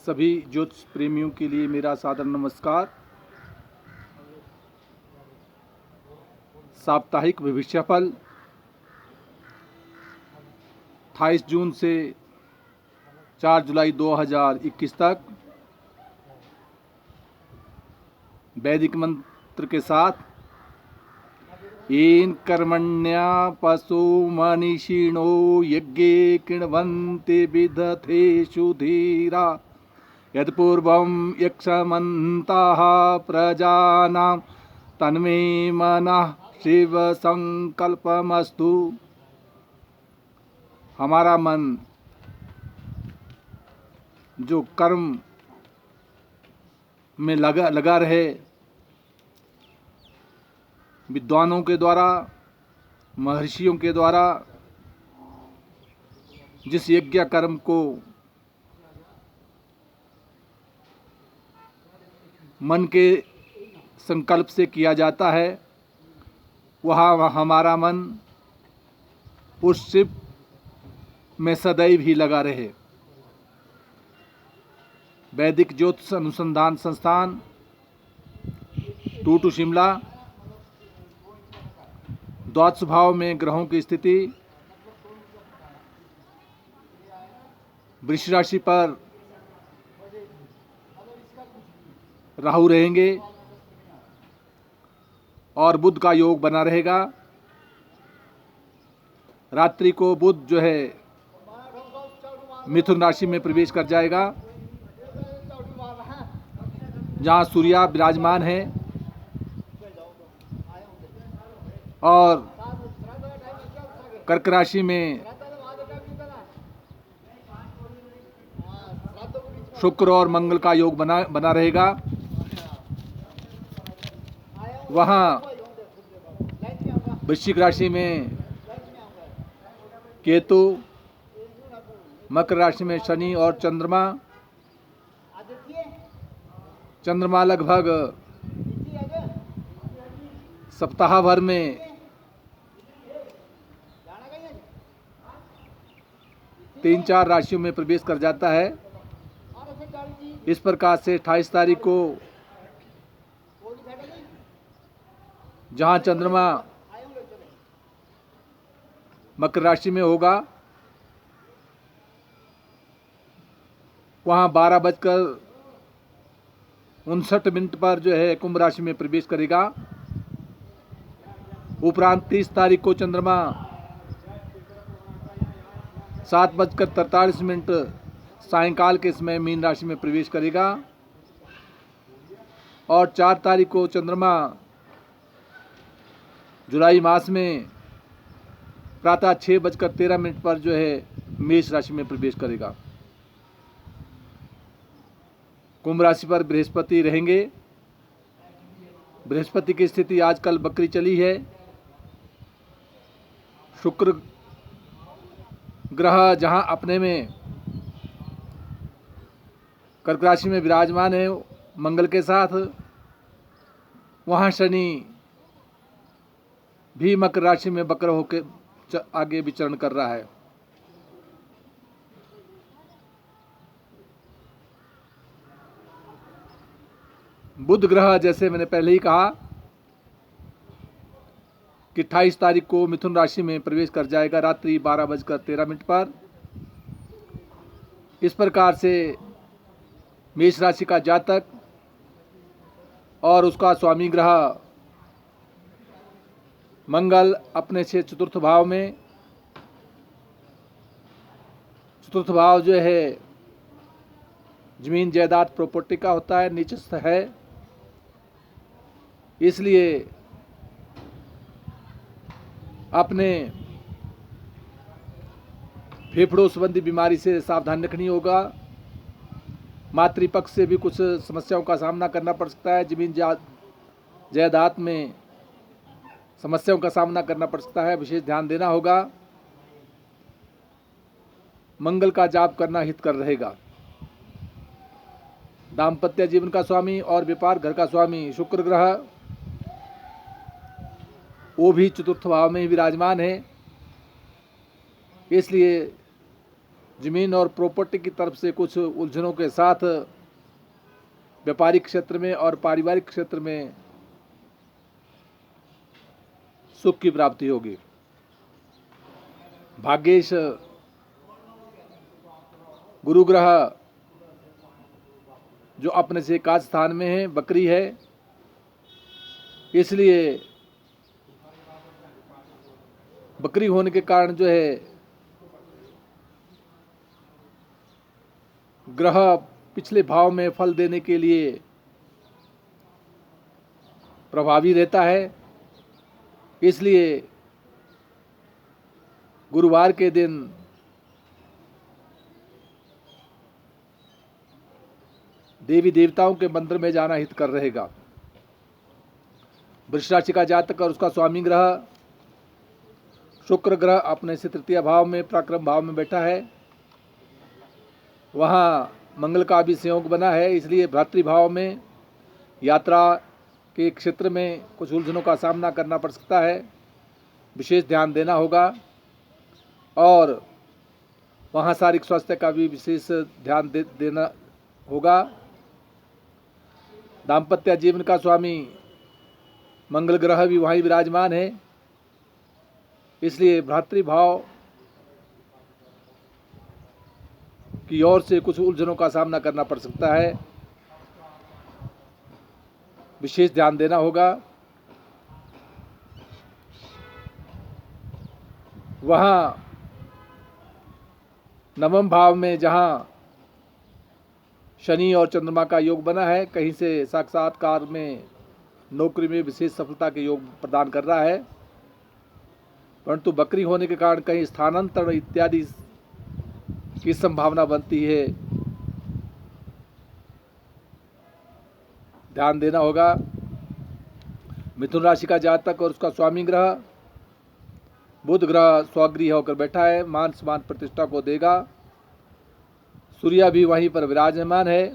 सभी ज्योतिष प्रेमियों के लिए मेरा सादर नमस्कार। साप्ताहिक भविष्यफल 28 जून से 4 जुलाई 2021 तक वैदिक मंत्र के साथ येन कर्मण्या पशु मनीषिणो यज्ञे कृण्वन्ति विदथेषु धीरा यत्पूर्वं यक्षमन्ताः प्रजानां तन्मे मनः शिव संकल्पमस्तु। हमारा मन जो कर्म में लगा रहे, विद्वानों के द्वारा, महर्षियों के द्वारा जिस यज्ञ कर्म को मन के संकल्प से किया जाता है, वह हमारा मन उस शिव में सदैव ही लगा रहे। वैदिक ज्योतिष अनुसंधान संस्थान टूटू शिमला द्वादश भाव में ग्रहों की स्थिति वृष राशि पर राहु रहेंगे और बुध का योग बना रहेगा। रात्रि को बुध जो है मिथुन राशि में प्रवेश कर जाएगा, जहां सूर्य विराजमान है, और कर्क राशि में शुक्र और मंगल का योग बना रहेगा। वहाँ वृश्चिक राशि में केतु, मकर राशि में शनि और चंद्रमा लगभग सप्ताह भर में 3-4 राशियों में प्रवेश कर जाता है। इस प्रकार से 28 तारीख को जहां चंद्रमा मकर राशि में होगा, वहां 12:59 पर जो है कुंभ राशि में प्रवेश करेगा। उपरांत 30 तारीख को चंद्रमा 7:43 सायंकाल के समय मीन राशि में प्रवेश करेगा, और 4 तारीख को चंद्रमा जुलाई मास में प्रातः 6:13 पर जो है मेष राशि में प्रवेश करेगा। कुंभ राशि पर बृहस्पति रहेंगे। बृहस्पति की स्थिति आजकल बकरी चली है। शुक्र ग्रह जहां अपने में कर्क राशि में विराजमान है मंगल के साथ, वहां शनि भी मकर राशि में वक्र होकर आगे विचरण कर रहा है। बुध ग्रह, जैसे मैंने पहले ही कहा कि 28 तारीख को मिथुन राशि में प्रवेश कर जाएगा रात्रि 12:13 पर। इस प्रकार से मेष राशि का जातक और उसका स्वामी ग्रह मंगल अपने से चतुर्थ भाव में, चतुर्थ भाव जो है जमीन जायदाद प्रॉपर्टी का होता है, नीचस्थ है। इसलिए अपने फेफड़ों संबंधी बीमारी से सावधान रखनी होगा। मातृपक्ष से भी कुछ समस्याओं का सामना करना पड़ सकता है। जमीन जायदाद में समस्याओं का सामना करना पड़ सकता है, विशेष ध्यान देना होगा। मंगल का जाप करना हितकर रहेगा। दाम्पत्य जीवन का स्वामी और व्यापार घर का स्वामी शुक्र ग्रह, वो भी चतुर्थ भाव में ही विराजमान है। इसलिए ज़मीन और प्रॉपर्टी की तरफ से कुछ उलझनों के साथ व्यापारिक क्षेत्र में और पारिवारिक क्षेत्र में सुख की प्राप्ति होगी। भाग्येश गुरु ग्रह जो अपने से एकादश स्थान में है, बकरी है, इसलिए बकरी होने के कारण जो है ग्रह पिछले भाव में फल देने के लिए प्रभावी रहता है। इसलिए गुरुवार के दिन देवी देवताओं के मंदिर में जाना हितकर रहेगा। वृष राशि का जातक और उसका स्वामी ग्रह शुक्र ग्रह अपने से तृतीय भाव में पराक्रम भाव में बैठा है। वहाँ मंगल का भी संयोग बना है, इसलिए भ्रातृभाव में यात्रा के क्षेत्र में कुछ उलझनों का सामना करना पड़ सकता है। विशेष ध्यान देना होगा और वहाँ शारीरिक स्वास्थ्य का भी विशेष ध्यान देना होगा। दाम्पत्य जीवन का स्वामी मंगल ग्रह भी वहीं विराजमान है, इसलिए भ्रातृभाव की ओर से कुछ उलझनों का सामना करना पड़ सकता है। विशेष ध्यान देना होगा। वहाँ नवम भाव में जहाँ शनि और चंद्रमा का योग बना है, कहीं से साक्षात्कार में नौकरी में विशेष सफलता के योग प्रदान कर रहा है, परंतु बकरी होने के कारण कहीं स्थानांतरण इत्यादि की संभावना बनती है। ध्यान देना होगा। मिथुन राशि का जातक और उसका स्वामी ग्रह बुध ग्रह स्वगृह होकर बैठा है, मान सम्मान प्रतिष्ठा को देगा। सूर्य भी वहीं पर विराजमान है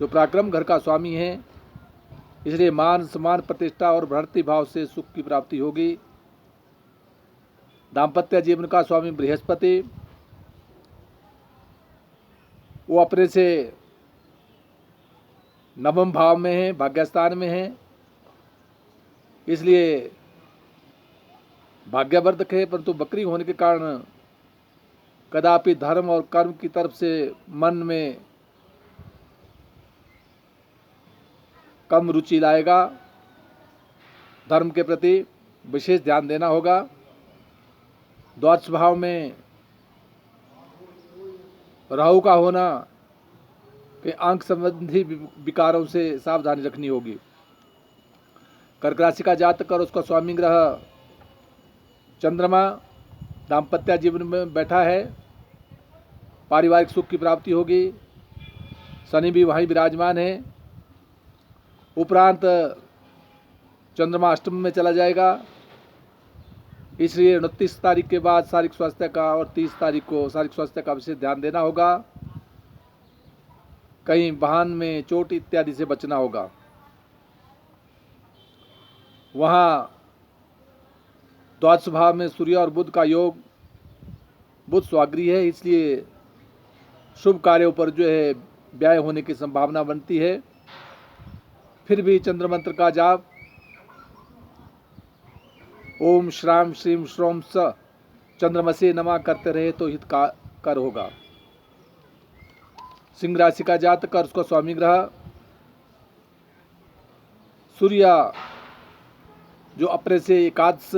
जो पराक्रम घर का स्वामी है, इसलिए मान सम्मान प्रतिष्ठा और भ्रातृ भाव से सुख की प्राप्ति होगी। दाम्पत्य जीवन का स्वामी बृहस्पति वो अपने से नवम भाव में है, भाग्यस्थान में है, इसलिए भाग्यवर्धक है, परंतु बकरी होने के कारण कदापि धर्म और कर्म की तरफ से मन में कम रुचि लाएगा। धर्म के प्रति विशेष ध्यान देना होगा। द्वादश भाव में राहु का होना के आंख संबंधी विकारों से सावधानी रखनी होगी। कर्क राशि का जातक और उसका स्वामी ग्रह चंद्रमा दाम्पत्य जीवन में बैठा है, पारिवारिक सुख की प्राप्ति होगी। शनि भी वहीं विराजमान है, उपरांत चंद्रमा अष्टम में चला जाएगा, इसलिए 29 तारीख के बाद शारीरिक स्वास्थ्य का और 30 तारीख को शारीरिक स्वास्थ्य का विशेष ध्यान देना होगा। कहीं वाहन में चोट इत्यादि से बचना होगा। वहाँ द्वादश भाव में सूर्य और बुध का योग, बुध स्वागृह है, इसलिए शुभ कार्यों पर जो है व्यय होने की संभावना बनती है। फिर भी चंद्र मंत्र का जाप ओम श्राम श्रीम श्रोम स चंद्रमसे नमः करते रहे तो हितकर होगा। सिंह राशि का जातक और उसका स्वामी ग्रह सूर्य जो अपने से एकादश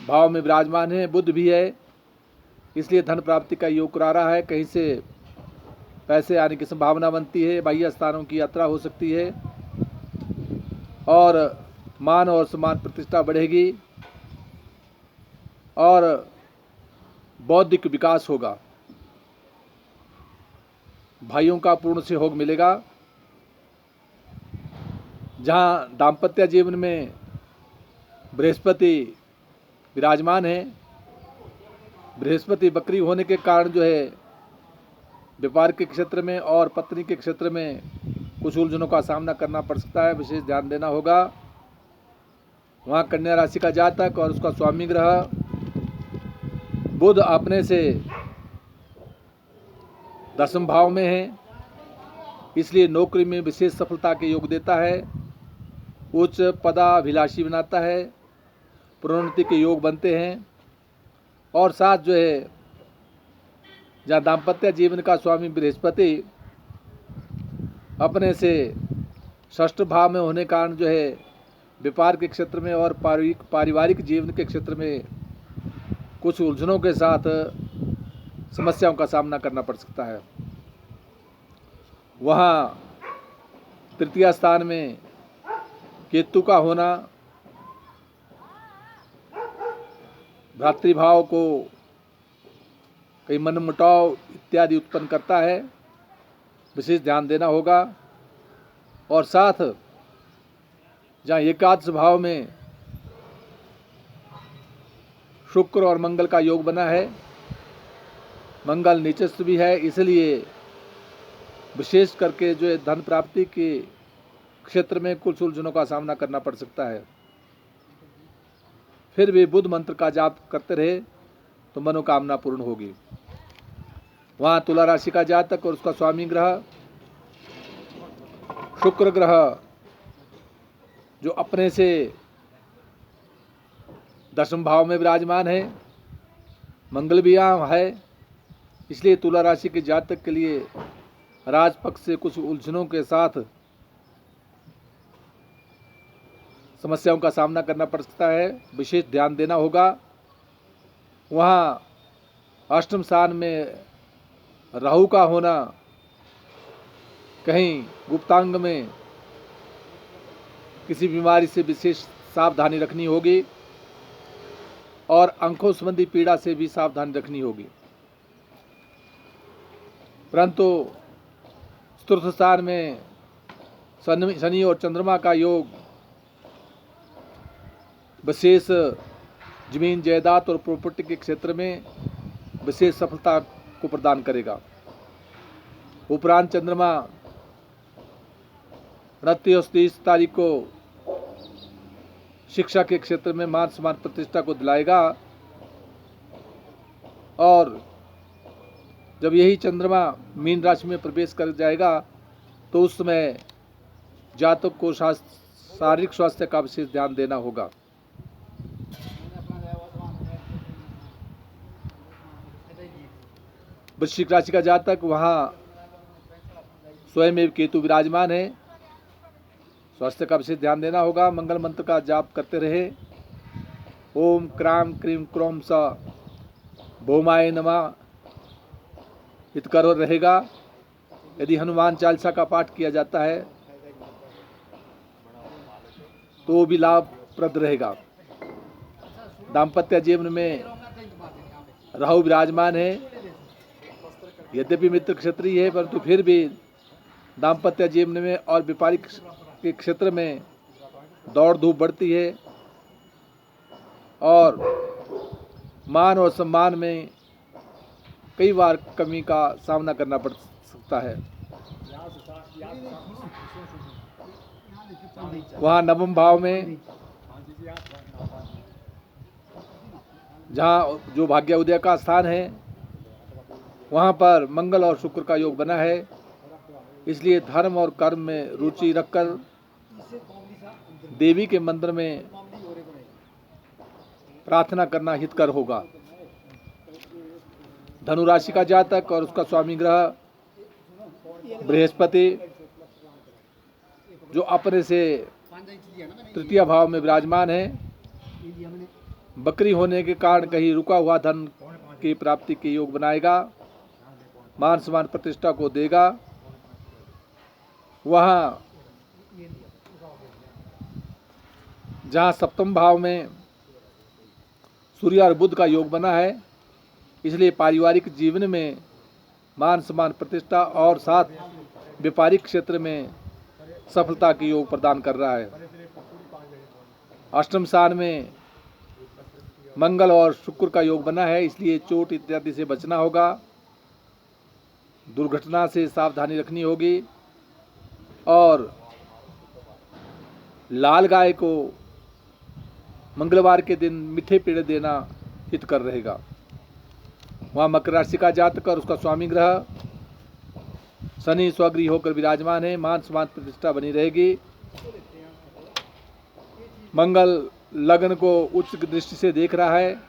भाव में विराजमान है, बुध भी है, इसलिए धन प्राप्ति का योग करा रहा है। कहीं से पैसे आने की संभावना बनती है, बाह्य स्थानों की यात्रा हो सकती है और मान और सम्मान प्रतिष्ठा बढ़ेगी और बौद्धिक विकास होगा। भाइयों का पूर्ण सहयोग मिलेगा। जहाँ दाम्पत्य जीवन में बृहस्पति विराजमान है, बृहस्पति बकरी होने के कारण जो है व्यापार के क्षेत्र में और पत्नी के क्षेत्र में कुछ उलझनों का सामना करना पड़ सकता है। विशेष ध्यान देना होगा। वहाँ कन्या राशि का जातक और उसका स्वामी ग्रह बुध अपने से 10वें भाव में है, इसलिए नौकरी में विशेष सफलता के योग देता है, उच्च पदाभिलाषी बनाता है, प्रोन्नति के योग बनते हैं। और साथ जो है, जहाँ दाम्पत्य जीवन का स्वामी बृहस्पति अपने से षष्ठ भाव में होने के कारण जो है व्यापार के क्षेत्र में और पारिवारिक जीवन के क्षेत्र में कुछ उलझनों के साथ समस्याओं का सामना करना पड़ सकता है। वहाँ तृतीय स्थान में केतु का होना भ्रातृभाव को कई मनमुटाव इत्यादि उत्पन्न करता है, विशेष ध्यान देना होगा। और साथ जहाँ एकादश भाव में शुक्र और मंगल का योग बना है, मंगल नीचस्थ भी है, इसलिए विशेष करके जो है धन प्राप्ति के क्षेत्र में कुछ उलझनों का सामना करना पड़ सकता है। फिर भी बुद्ध मंत्र का जाप करते रहे तो मनोकामना पूर्ण होगी। वहाँ तुला राशि का जातक और उसका स्वामी ग्रह शुक्र ग्रह जो अपने से 10वें भाव में विराजमान है, मंगल भी यहाँ है, इसलिए तुला राशि के जातक के लिए राजपक्ष से कुछ उलझनों के साथ समस्याओं का सामना करना पड़ सकता है, विशेष ध्यान देना होगा। वहाँ अष्टम स्थान में राहु का होना कहीं गुप्तांग में किसी बीमारी से विशेष सावधानी रखनी होगी और अंकों संबंधी पीड़ा से भी सावधानी रखनी होगी। परंतु चतुर्थ स्थान में शनि और चंद्रमा का योग विशेष जमीन जायदाद और प्रॉपर्टी के क्षेत्र में विशेष सफलता को प्रदान करेगा। उपरांत चंद्रमा 29 और 30 तारीख को शिक्षा के क्षेत्र में मान सम्मान प्रतिष्ठा को दिलाएगा। और जब यही चंद्रमा मीन राशि में प्रवेश कर जाएगा तो उस समय जातक को शारीरिक स्वास्थ्य का विशेष ध्यान देना होगा। वृश्चिक राशि का जातक, वहाँ स्वयं केतु विराजमान है, स्वास्थ्य का विशेष ध्यान देना होगा। मंगल मंत्र का जाप करते रहे। ओम क्राम क्रीम क्रोम स भौमाय नमः हितकर रहेगा। यदि हनुमान चालीसा का पाठ किया जाता है तो भी लाभप्रद रहेगा। दाम्पत्य जीवन में राहु विराजमान है, यद्यपि मित्र क्षत्रिय है, परंतु फिर भी दाम्पत्य जीवन में और व्यापारिक के क्षेत्र में दौड़ धूप बढ़ती है और मान और सम्मान में कई बार कमी का सामना करना पड़ सकता है। वहाँ 9वें भाव में जहाँ जो भाग्य उदय का स्थान है, वहाँ पर मंगल और शुक्र का योग बना है, इसलिए धर्म और कर्म में रुचि रखकर देवी के मंदिर में प्रार्थना करना हितकर होगा। धनु राशि का जातक और उसका स्वामी ग्रह बृहस्पति जो अपने से तृतीय भाव में विराजमान है, बकरी होने के कारण कहीं रुका हुआ धन की प्राप्ति के योग बनाएगा, मान सम्मान प्रतिष्ठा को देगा। वहाँ जहाँ 7वें भाव में सूर्य और बुध का योग बना है, इसलिए पारिवारिक जीवन में मान सम्मान प्रतिष्ठा और साथ व्यापारिक क्षेत्र में सफलता के योग प्रदान कर रहा है। अष्टम स्थान में मंगल और शुक्र का योग बना है, इसलिए चोट इत्यादि से बचना होगा, दुर्घटना से सावधानी रखनी होगी और लाल गाय को मंगलवार के दिन मीठे पेड़े देना हितकर रहेगा। वहाँ मकर राशि का जातक और उसका स्वामी ग्रह शनि स्वगृही होकर विराजमान है, मान सम्मान प्रतिष्ठा बनी रहेगी। मंगल लग्न को उच्च दृष्टि से देख रहा है,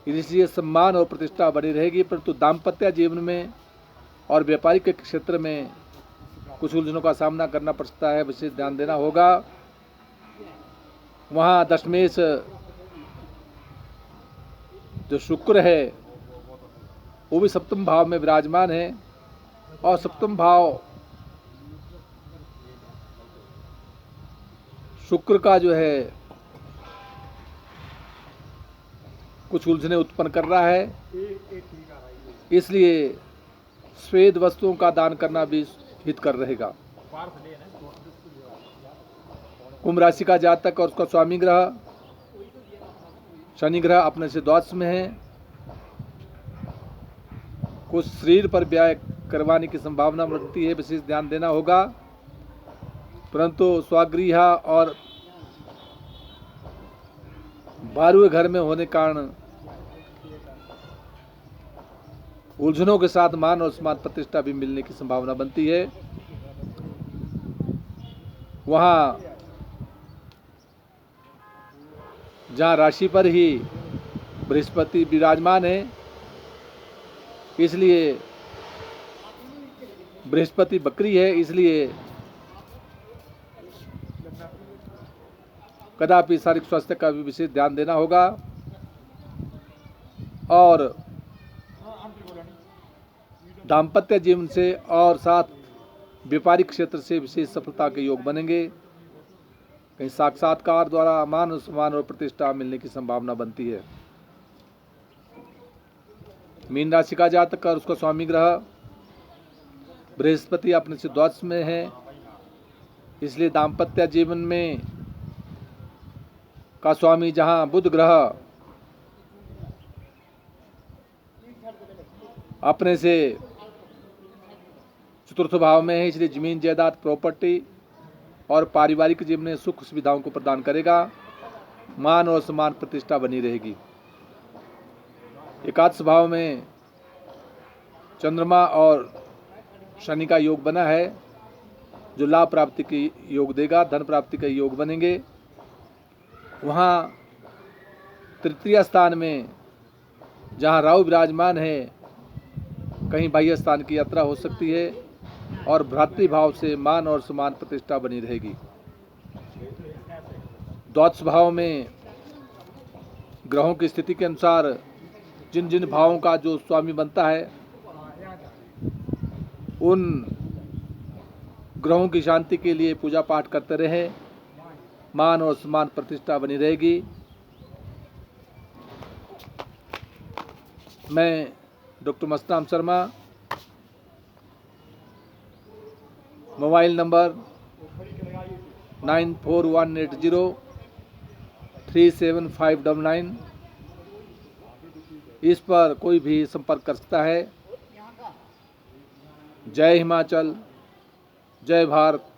इसलिए सम्मान और प्रतिष्ठा बनी रहेगी। परंतु दाम्पत्य जीवन में और व्यापारिक के क्षेत्र में कुछ उलझनों का सामना करना पड़ सकता है, विशेष ध्यान देना होगा। वहाँ दशमेश जो शुक्र है वो भी सप्तम भाव में विराजमान है, और सप्तम भाव शुक्र का जो है कुछ उलझने उत्पन्न कर रहा है, इसलिए श्वेत वस्तुओं का दान करना भी हितकर रहेगा। कुंभ राशि का जातक और उसका स्वामी ग्रह शनि ग्रह अपने से द्वादश में है। कुछ शरीर पर व्यय करवाने की संभावना बनती है, विशेष ध्यान देना होगा। परंतु स्वगृह और 12वें घर में होने के कारण उलझनों के साथ मान और सम्मान प्रतिष्ठा भी मिलने की संभावना बनती है। वहाँ जहाँ राशि पर ही बृहस्पति विराजमान है, इसलिए बृहस्पति बकरी है, इसलिए कदापि शारीरिक स्वास्थ्य का भी विशेष ध्यान देना होगा। और दाम्पत्य जीवन से और साथ व्यापारिक क्षेत्र से विशेष सफलता के योग बनेंगे। कहीं साक्षात्कार द्वारा मान सम्मान और प्रतिष्ठा मिलने की संभावना बनती है। मीन राशि का जातक और उसका स्वामी ग्रह बृहस्पति अपने से द्वादश में है, इसलिए दाम्पत्य जीवन में का स्वामी जहां बुध ग्रह अपने से चतुर्थ भाव में है, इसलिए जमीन जायदाद प्रॉपर्टी और पारिवारिक जीवन में सुख सुविधाओं को प्रदान करेगा। मान और सम्मान प्रतिष्ठा बनी रहेगी। एकादश भाव में चंद्रमा और शनि का योग बना है, जो लाभ प्राप्ति की योग देगा, धन प्राप्ति के योग बनेंगे। वहाँ तृतीय स्थान में जहाँ राहु विराजमान है, कहीं बाह्य स्थान की यात्रा हो सकती है, और भ्रातृभाव से मान और सम्मान प्रतिष्ठा बनी रहेगी। द्वादश भाव में ग्रहों की स्थिति के अनुसार जिन जिन भावों का जो स्वामी बनता है, उन ग्रहों की शांति के लिए पूजा पाठ करते रहे, मान और सम्मान प्रतिष्ठा बनी रहेगी। मैं doctor Mastan Sharma, mobile number 9418037599, इस पर कोई भी संपर्क कर सकता है। जय हिमाचल, जय भारत,